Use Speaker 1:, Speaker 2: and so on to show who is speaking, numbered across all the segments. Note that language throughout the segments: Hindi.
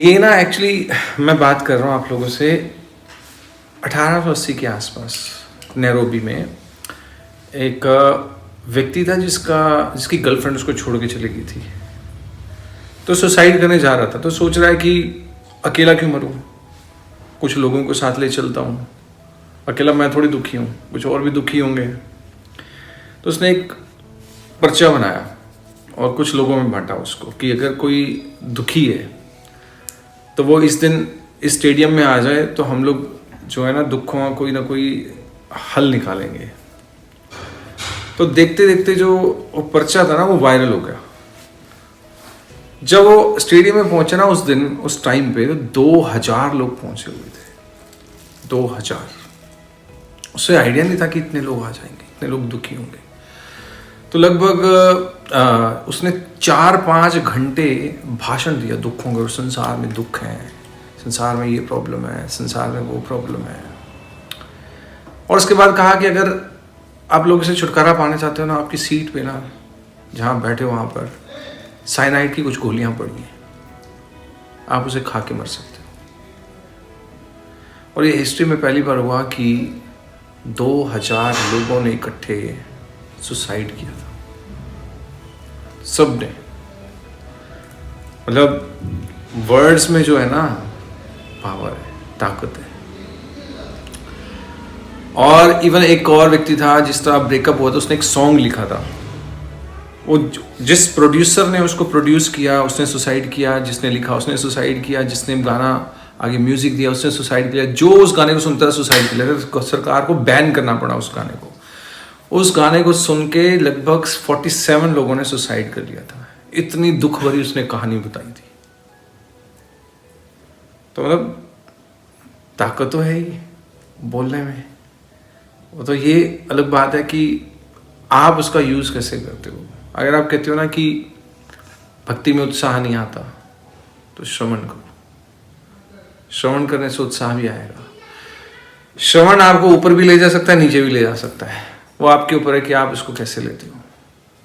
Speaker 1: ये ना एक्चुअली मैं बात कर रहा हूँ आप लोगों से 1880 के आसपास नैरोबी में एक व्यक्ति था जिसकी गर्लफ्रेंड उसको छोड़ के चली गई थी। तो सुसाइड करने जा रहा था, तो सोच रहा है कि अकेला क्यों मरूं, कुछ लोगों को साथ ले चलता हूँ। अकेला मैं थोड़ी दुखी हूँ, कुछ और भी दुखी होंगे। तो उसने एक पर्चा बनाया और कुछ लोगों में बांटा उसको कि अगर कोई दुखी है तो वो इस दिन इस स्टेडियम में आ जाए, तो हम लोग जो है ना दुखों का कोई ना कोई हल निकालेंगे। तो देखते देखते जो वो पर्चा था ना वो वायरल हो गया। जब वो स्टेडियम में पहुंचा ना उस दिन उस टाइम पे, तो 2000 लोग पहुंचे हुए थे। 2000। उसे आइडिया नहीं था कि इतने लोग आ जाएंगे, इतने लोग दुखी होंगे। तो लगभग उसने 4-5 घंटे भाषण दिया दुखों के। संसार में दुख है, संसार में ये प्रॉब्लम है, संसार में वो प्रॉब्लम है। और उसके बाद कहा कि अगर आप लोग इसे छुटकारा पाना चाहते हो ना, आपकी सीट पे ना जहाँ बैठे हो वहाँ पर साइनाइड की कुछ गोलियाँ पड़ी हैं, आप उसे खा के मर सकते हो। और ये हिस्ट्री में पहली बार हुआ कि 2000 लोगों ने इकट्ठे सुसाइड किया था। सब ने, मतलब वर्ड्स में जो है ना पावर है, ताकत है। और इवन एक और व्यक्ति था जिसका ब्रेकअप हुआ था, उसने एक सॉन्ग लिखा था। वो जिस प्रोड्यूसर ने उसको प्रोड्यूस किया उसने सुसाइड किया, जिसने लिखा उसने सुसाइड किया, जिसने गाना आगे म्यूजिक दिया उसने सुसाइड किया, जो उस गाने को सुनता था सुसाइड किया। सरकार को बैन करना पड़ा उस गाने को। उस गाने को सुन के लगभग 47 लोगों ने सुसाइड कर लिया था। इतनी दुख भरी उसने कहानी बताई थी। तो मतलब ताकत तो है ही बोलने में। वो तो ये अलग बात है कि आप उसका यूज कैसे करते हो। अगर आप कहते हो ना कि भक्ति में उत्साह नहीं आता, तो श्रवण करो। श्रवण करने से उत्साह भी आएगा। श्रवण आपको ऊपर भी ले जा सकता है, नीचे भी ले जा सकता है। वो आपके ऊपर है कि आप इसको कैसे लेते हो।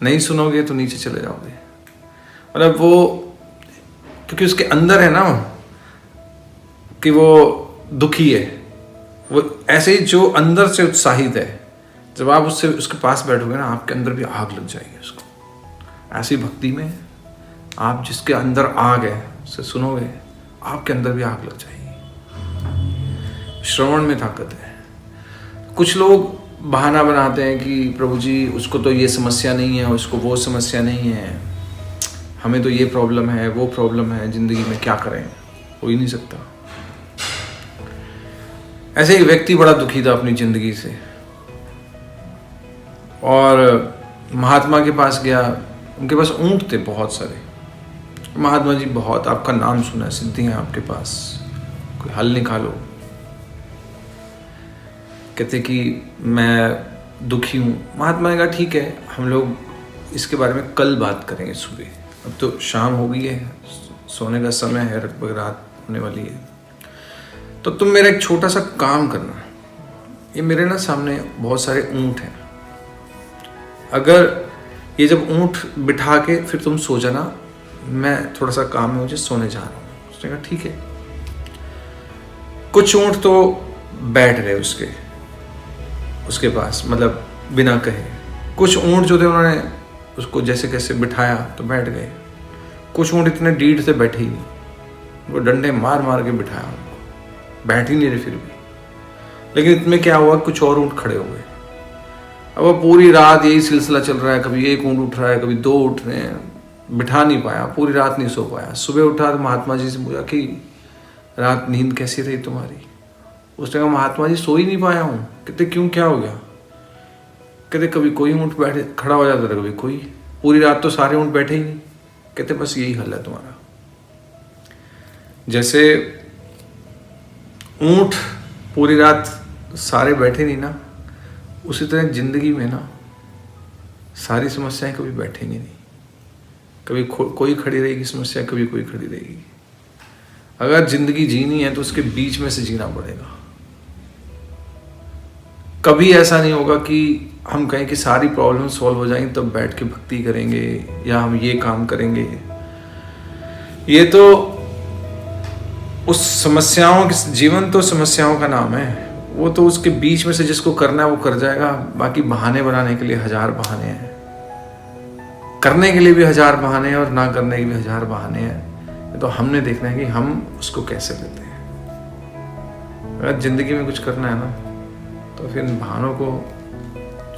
Speaker 1: नहीं सुनोगे तो नीचे चले जाओगे। मतलब वो क्योंकि उसके अंदर है ना कि वो दुखी है, वो ऐसे ही जो अंदर से उत्साहित है, जब आप उसके पास बैठोगे ना, आपके अंदर भी आग लग जाएगी उसको। ऐसी भक्ति में आप जिसके अंदर आग है उसे सुनोगे, आपके अंदर भी आग लग जाएगी। श्रवण में ताकत है। कुछ लोग बहाना बनाते हैं कि प्रभु जी उसको तो ये समस्या नहीं है, उसको वो समस्या नहीं है, हमें तो ये प्रॉब्लम है, वो प्रॉब्लम है, जिंदगी में क्या करें, हो ही नहीं सकता। ऐसे एक व्यक्ति बड़ा दुखी था अपनी जिंदगी से और महात्मा के पास गया। उनके पास ऊंट थे बहुत सारे। महात्मा जी बहुत आपका नाम सुना है, सिद्धियां आपके पास, कोई हल निकालो। कहते कि मैं दुखी हूँ। महात्मा ने कहा ठीक है, हम लोग इसके बारे में कल बात करेंगे सुबह। अब तो शाम हो गई है, सोने का समय है, लगभग रात होने वाली है। तो तुम मेरा एक छोटा सा काम करना। ये मेरे ना सामने बहुत सारे ऊंट हैं, अगर ये जब ऊंट बिठा के फिर तुम सो जाना, मैं थोड़ा सा काम है मुझे, सोने जा रहा हूँ। उसने कहा ठीक है। कुछ ऊंट तो बैठ रहे उसके पास, मतलब बिना कहे। कुछ ऊंट जो थे उन्होंने उसको जैसे कैसे बिठाया तो बैठ गए। कुछ ऊंट इतने डीठ से बैठे ही नहीं, वो डंडे मार मार के बिठाया उनको, बैठ ही नहीं रहे फिर भी। लेकिन इतने क्या हुआ, कुछ और ऊंट खड़े हो गए। अब वो पूरी रात यही सिलसिला चल रहा है, कभी एक ऊंट उठ रहा है, कभी दो उठ रहे हैं, बिठा नहीं पाया, पूरी रात नहीं सो पाया। सुबह उठा तो महात्मा जी से पूछा कि रात नींद कैसी रही तुम्हारी। उसने कहा महात्मा जी सो ही नहीं पाया हूँ। कहते क्यों, क्या हो गया। कहते कभी कोई ऊंट बैठे खड़ा हो जाता था, कभी कोई, पूरी रात तो सारे ऊंट बैठे ही नहीं। कहते बस यही हल है तुम्हारा। जैसे ऊंट पूरी रात सारे बैठे नहीं ना, उसी तरह जिंदगी में ना सारी समस्याएं कभी बैठेंगी नहीं। कभी कोई खड़ी रहेगी समस्या, कभी कोई खड़ी रहेगी। अगर जिंदगी जीनी है तो उसके बीच में से जीना पड़ेगा। कभी ऐसा नहीं होगा कि हम कहें कि सारी प्रॉब्लम सॉल्व हो जाएंगी तब बैठ के भक्ति करेंगे या हम ये काम करेंगे। ये तो उस समस्याओं के, जीवन तो समस्याओं का नाम है, वो तो उसके बीच में से जिसको करना है वो कर जाएगा। बाकी बहाने बनाने के लिए हजार बहाने हैं, करने के लिए भी हजार बहाने हैं और ना करने के भी हजार बहाने हैं। तो हमने देखना है कि हम उसको कैसे लेते हैं। अगर जिंदगी में कुछ करना है ना तो फिर इन बहानों को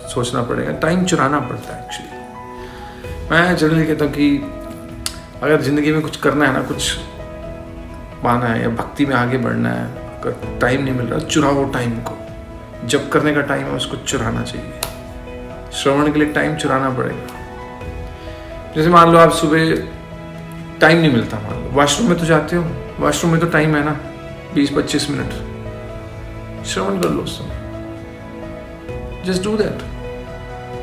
Speaker 1: सोचना पड़ेगा, टाइम चुराना पड़ता है। एक्चुअली मैं जनरली कहता हूँ कि अगर ज़िंदगी में कुछ करना है ना, कुछ पाना है या भक्ति में आगे बढ़ना है, अगर टाइम नहीं मिल रहा, चुराओ टाइम को। जब करने का टाइम है उसको चुराना चाहिए। श्रवण के लिए टाइम चुराना पड़ेगा। जैसे मान लो आप सुबह टाइम नहीं मिलता, मान लो वॉशरूम में तो जाते हो, वॉशरूम में तो टाइम है ना 20-25 मिनट, श्रवण कर लो उस समय। Just do that.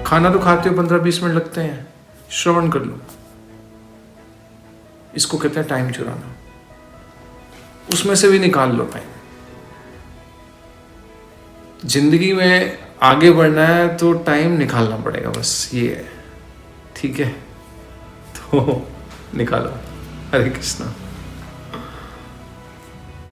Speaker 1: खाना तो खाते हो 15-20 मिनट लगते हैं, श्रवण कर लो। इसको कहते हैं टाइम चुराना। उसमें से भी निकाल लो टाइम। जिंदगी में आगे बढ़ना है तो टाइम निकालना पड़ेगा, बस ये है। ठीक है, तो निकालो। हरे कृष्णा।